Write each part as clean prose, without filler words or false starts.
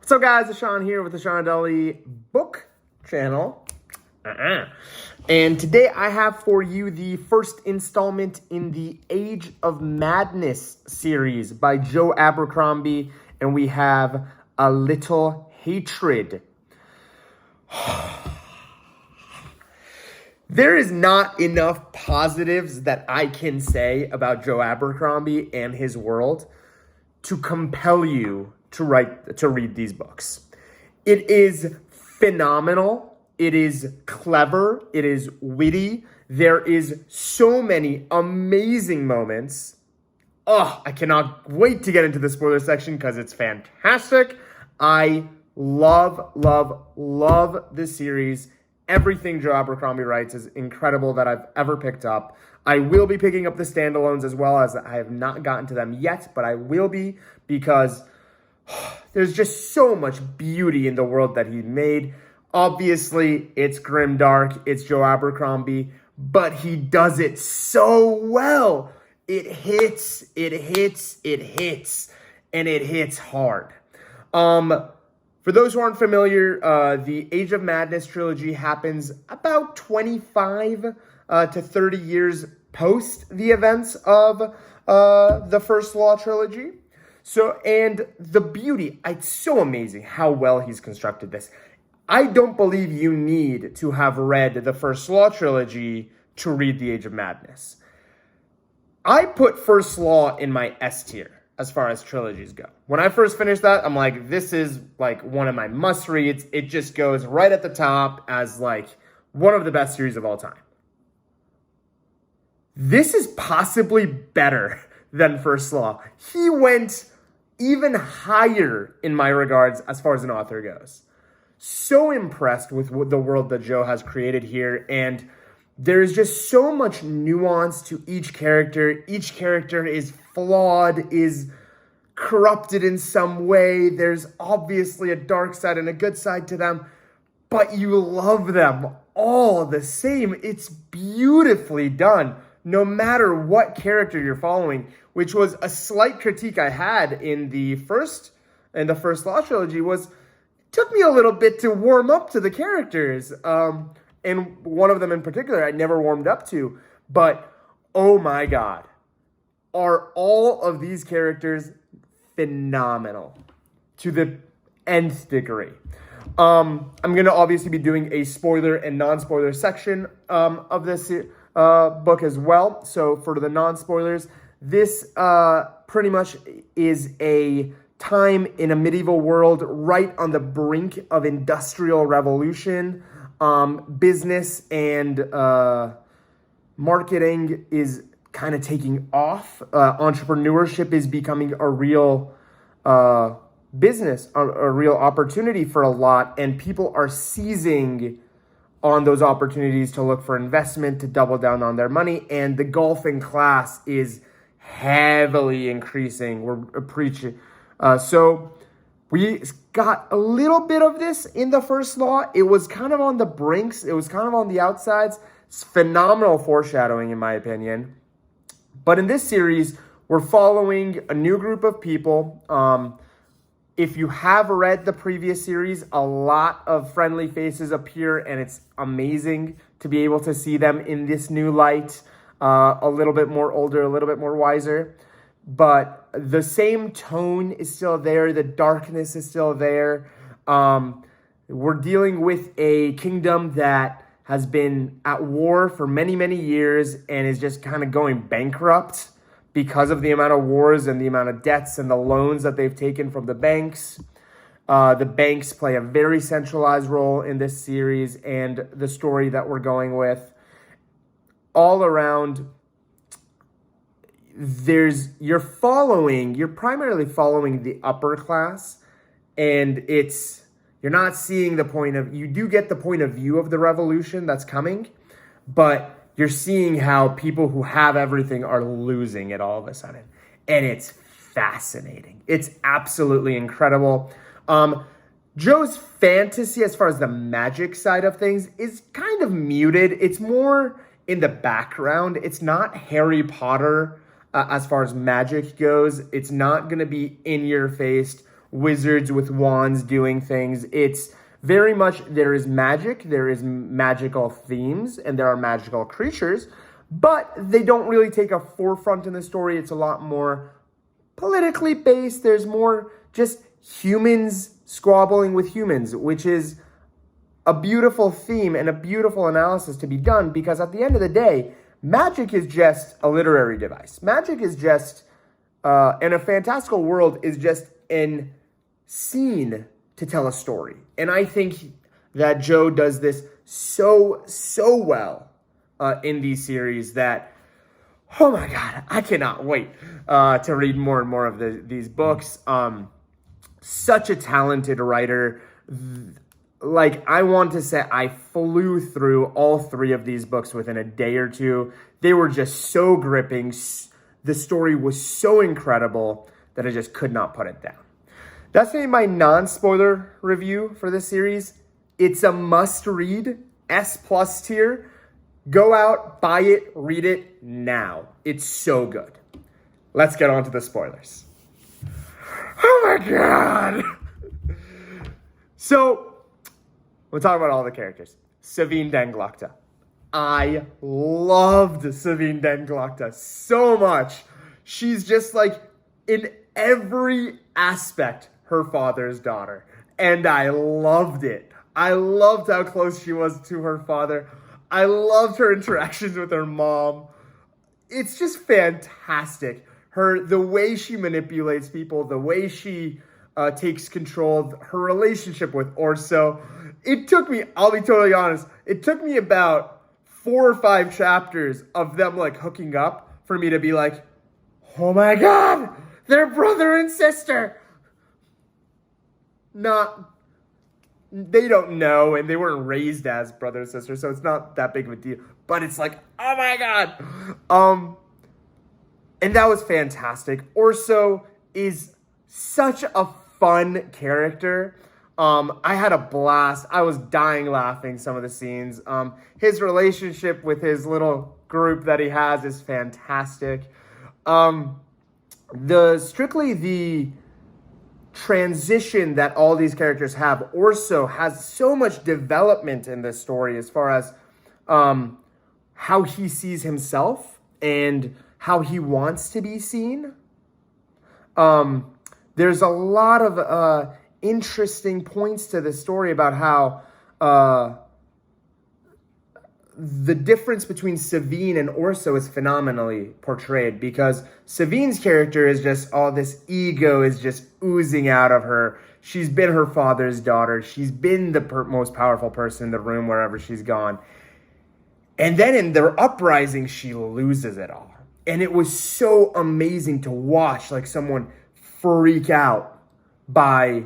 What's up, guys? It's Sean here with the Sean Deli book channel. And today I have for you the first installment in the Age of Madness series by Joe Abercrombie, and we have A Little Hatred. There is not enough positives that I can say about Joe Abercrombie and his world to compel you to read these books. It is phenomenal. It is clever. It is witty. There is so many amazing moments. Oh, I cannot wait to get into the spoiler section because it's fantastic. I love this series. Everything Joe Abercrombie writes is incredible that I've ever picked up. I will be picking up the standalones as well, as I have not gotten to them yet, but I will be, because there's just so much beauty in the world that he made. Obviously, it's grimdark, it's Joe Abercrombie, but he does it so well. It hits, and it hits hard. For those who aren't familiar, the Age of Madness trilogy happens about 25 to 30 years post the events of the First Law trilogy. So, and the beauty, it's so amazing how well he's constructed this. I don't believe you need to have read the First Law trilogy to read the Age of Madness. I put First Law in my S tier as far as trilogies go. When I first finished that, I'm like, this is like one of my must reads. It just goes right at the top as like one of the best series of all time. This is possibly better than First Law. He went even higher in my regards as far as an author goes. So impressed with the world that Joe has created here, and there's just so much nuance to each character. Each character is flawed, is corrupted in some way. There's obviously a dark side and a good side to them, but you love them all the same. It's beautifully done, no matter what character you're following, which was a slight critique I had in the first Law trilogy. Was, it took me a little bit to warm up to the characters. And one of them in particular I never warmed up to, but oh my God, are all of these characters phenomenal to the nth degree. I'm going to obviously be doing a spoiler and non-spoiler section of this book as well. So for the non-spoilers, this pretty much is a time in a medieval world right on the brink of industrial revolution. Business and marketing is kind of taking off. Entrepreneurship is becoming a real business, a real opportunity for a lot, and people are seizing on those opportunities to look for investment, to double down on their money, and the golfing class is heavily increasing. We're preaching. So we got a little bit of this in the First Law. It was kind of on the brinks. It was kind of on the outsides. It's phenomenal foreshadowing, in my opinion. But in this series, we're following a new group of people. If you have read the previous series, a lot of friendly faces appear, and it's amazing to be able to see them in this new light. A little bit more older, a little bit more wiser. But the same tone is still there. The darkness is still there. We're dealing with a kingdom that has been at war for many, many years and is just kind of going bankrupt because of the amount of wars and the amount of debts and the loans that they've taken from the banks. The banks play a very centralized role in this series and the story that we're going with. All around, you're primarily following the upper class, and you're not seeing you do get the point of view of the revolution that's coming, but you're seeing how people who have everything are losing it all of a sudden. And it's fascinating. It's absolutely incredible. Joe's fantasy, as far as the magic side of things, is kind of muted. It's more in the background. It's not Harry Potter as far as magic goes. It's not going to be in your face wizards with wands doing things. It's very much, there is magic, there is magical themes, and there are magical creatures, but they don't really take a forefront in the story. It's a lot more politically based. There's more just humans squabbling with humans, which is a beautiful theme and a beautiful analysis to be done, because at the end of the day, magic is just a literary device. Magic is just, in a fantastical world, is just an scene to tell a story. And I think that Joe does this so well in these series that, oh my God, I cannot wait to read more and more of these books. Such a talented writer. Like, I want to say I flew through all 3 of these books within a day or two. They were just so gripping. The story was so incredible that I just could not put it down. That's been my non-spoiler review for this series. It's a must-read, S+ tier. Go out, buy it, read it now. It's so good. Let's get on to the spoilers. Oh my God! So, we'll talk about all the characters. Savine Denglocta. I loved Savine Denglocta so much. She's just like, in every aspect, her father's daughter. And I loved it. I loved how close she was to her father. I loved her interactions with her mom. It's just fantastic. The way she manipulates people, the way she takes control of her relationship with Orso. It took me, I'll be totally honest, it took me about 4 or 5 chapters of them like hooking up for me to be like, oh my God, they're brother and sister. They don't know, and they weren't raised as brother and sister, so it's not that big of a deal. But it's like, oh my God. And that was fantastic. Orso is such a fun character. I had a blast. I was dying laughing some of the scenes. His relationship with his little group that he has is fantastic. Strictly the transition that all these characters have, Orso has so much development in this story as far as how he sees himself and how he wants to be seen. There's a lot of interesting points to this story about how the difference between Savine and Orso is phenomenally portrayed, because Savine's character is just, all this ego is just oozing out of her. She's been her father's daughter. She's been the most powerful person in the room wherever she's gone. And then in the uprising, she loses it all. And it was so amazing to watch, like, someone freak out by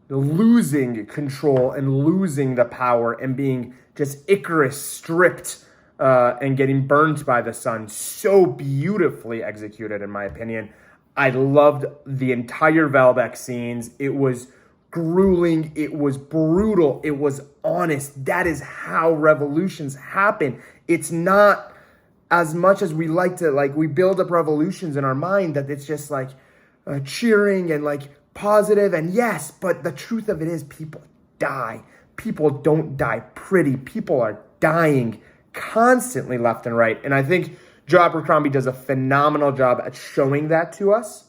losing control and losing the power and being just Icarus stripped and getting burnt by the sun. So beautifully executed, in my opinion. I loved the entire Velbeck scenes. It was grueling. It was brutal. It was honest. That is how revolutions happen. It's not as much as we like to, like, we build up revolutions in our mind that it's just like cheering and like positive, and yes, but the truth of it is people die. People don't die pretty. People are dying constantly left and right. And I think Joe Abercrombie does a phenomenal job at showing that to us.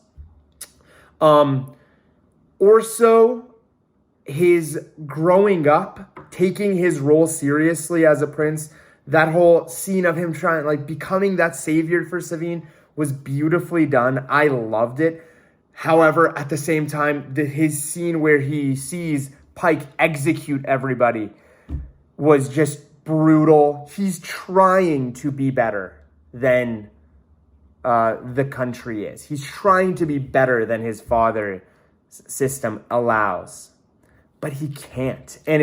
Orso, his growing up, taking his role seriously as a prince, that whole scene of him trying, like, becoming that savior for Savine was beautifully done. I loved it. However, at the same time, his scene where he sees Pike execute everybody was just brutal. He's trying to be better than the country is. He's trying to be better than his father's system allows, but he can't. And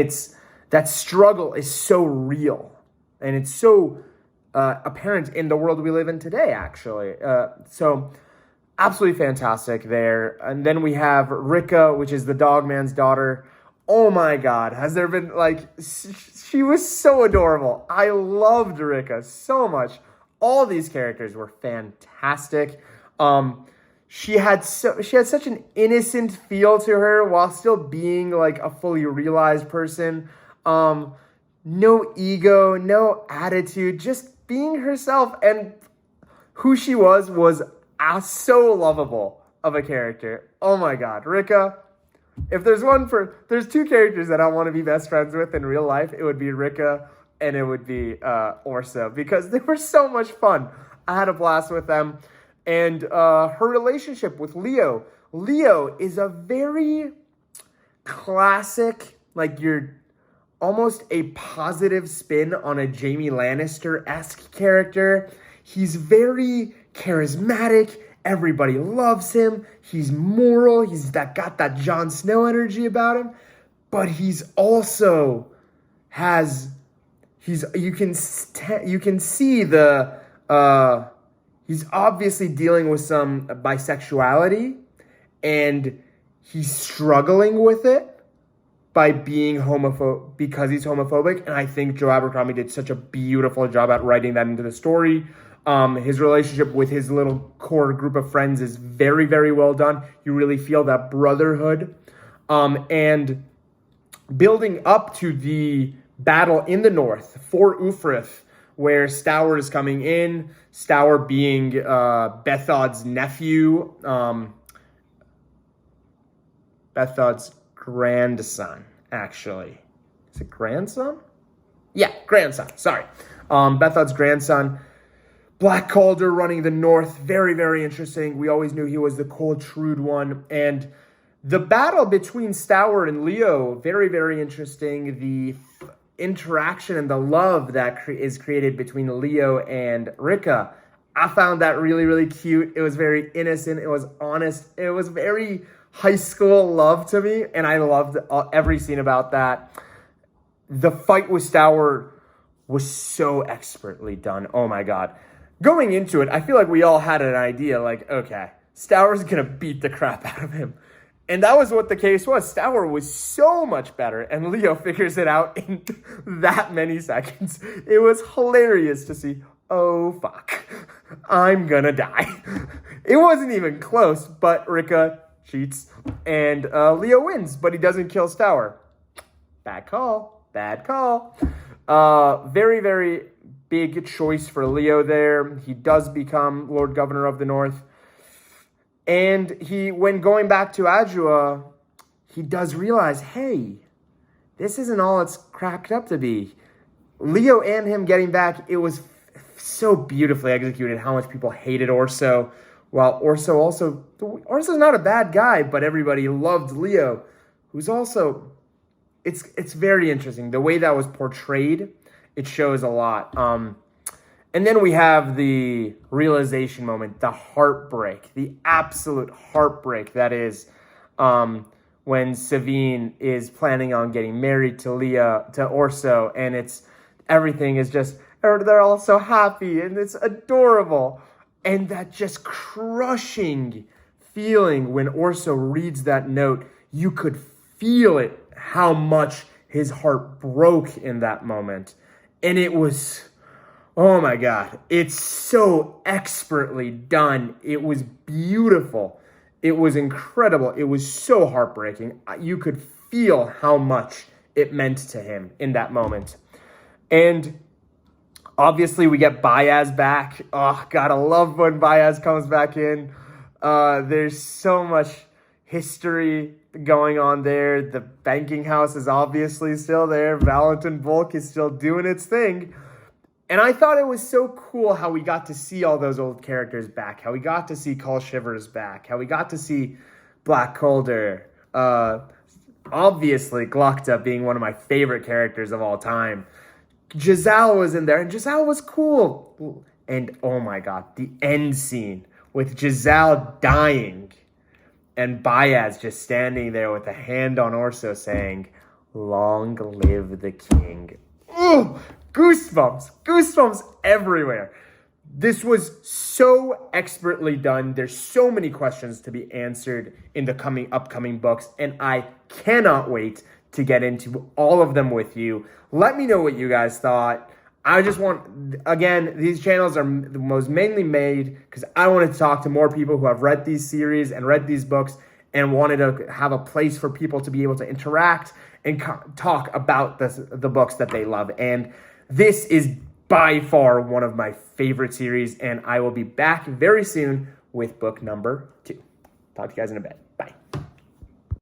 that struggle is so real, and it's so apparent in the world we live in today, actually. So absolutely fantastic there. And then we have Rika, which is the Dogman's daughter. Oh my God, has there been, like, she was so adorable. I loved Rika so much. All these characters were fantastic. she had such an innocent feel to her while still being like a fully realized person. No ego, no attitude, just being herself, and who she was so lovable of a character. Oh my God, Rika. If there's two characters that I want to be best friends with in real life, it would be Rika and it would be Orso, because they were so much fun. I had a blast with them. And her relationship with Leo. Leo is a very classic, like you're almost a positive spin on a Jaime Lannister-esque character. He's very charismatic. Everybody loves him. He's moral. He's got that Jon Snow energy about him. But he's also you can see the he's obviously dealing with some bisexuality, and he's struggling with it by being because he's homophobic. And I think Joe Abercrombie did such a beautiful job at writing that into the story. His relationship with his little core group of friends is very, very well done. You really feel that brotherhood. And building up to the battle in the north for Ufrith, where Stour is coming in, Stour being Bethod's nephew, Bethod's grandson, actually. Is it grandson? Yeah, grandson, sorry. Bethod's grandson. Black Calder running the north, very, very interesting. We always knew he was the cold, shrewd one. And the battle between Stour and Leo, very, very interesting. The interaction and the love that is created between Leo and Rika, I found that really, really cute. It was very innocent. It was honest. It was very high school love to me, and I loved every scene about that. The fight with Stour was so expertly done. Oh my God. Going into it, I feel like we all had an idea, like, okay, Stour's gonna beat the crap out of him. And that was what the case was. Stour was so much better, and Leo figures it out in that many seconds. It was hilarious to see, oh fuck, I'm gonna die. It wasn't even close, but Rika cheats, and Leo wins, but he doesn't kill Stour. Bad call. Very, very big choice for Leo there. He does become Lord Governor of the North. And when going back to Adua, he does realize, hey, this isn't all it's cracked up to be. Leo and him getting back, it was so beautifully executed how much people hated Orso. While Orso's not a bad guy, but everybody loved Leo, who's also, it's very interesting. The way that was portrayed, it shows a lot. And then we have the realization moment, the heartbreak, the absolute heartbreak that is when Savine is planning on getting married to Orso, and everything is just, they're all so happy and it's adorable. And that just crushing feeling when Orso reads that note, you could feel it, how much his heart broke in that moment. And it was, oh my God, it's so expertly done. It was beautiful. It was incredible. It was so heartbreaking. You could feel how much it meant to him in that moment. And obviously we get Baez back. Oh, gotta love when Baez comes back in. There's so much history going on there. The banking house is obviously still there. Valentin Volk is still doing its thing. And I thought it was so cool how we got to see all those old characters back, how we got to see Cull Shivers back, how we got to see Black Calder. Obviously, Glokta being one of my favorite characters of all time. Giselle was in there, and Giselle was cool. And oh my God, the end scene with Giselle dying and Baez just standing there with a hand on Orso saying, "Long live the king." Ooh, goosebumps everywhere. This was so expertly done. There's so many questions to be answered in the upcoming books, and I cannot wait to get into all of them with you. Let me know what you guys thought. I just want, again, these channels are the most mainly made because I wanted to talk to more people who have read these series and read these books and wanted to have a place for people to be able to interact and talk about the books that they love. And this is by far one of my favorite series, and I will be back very soon with book number 2. Talk to you guys in a bit. Bye.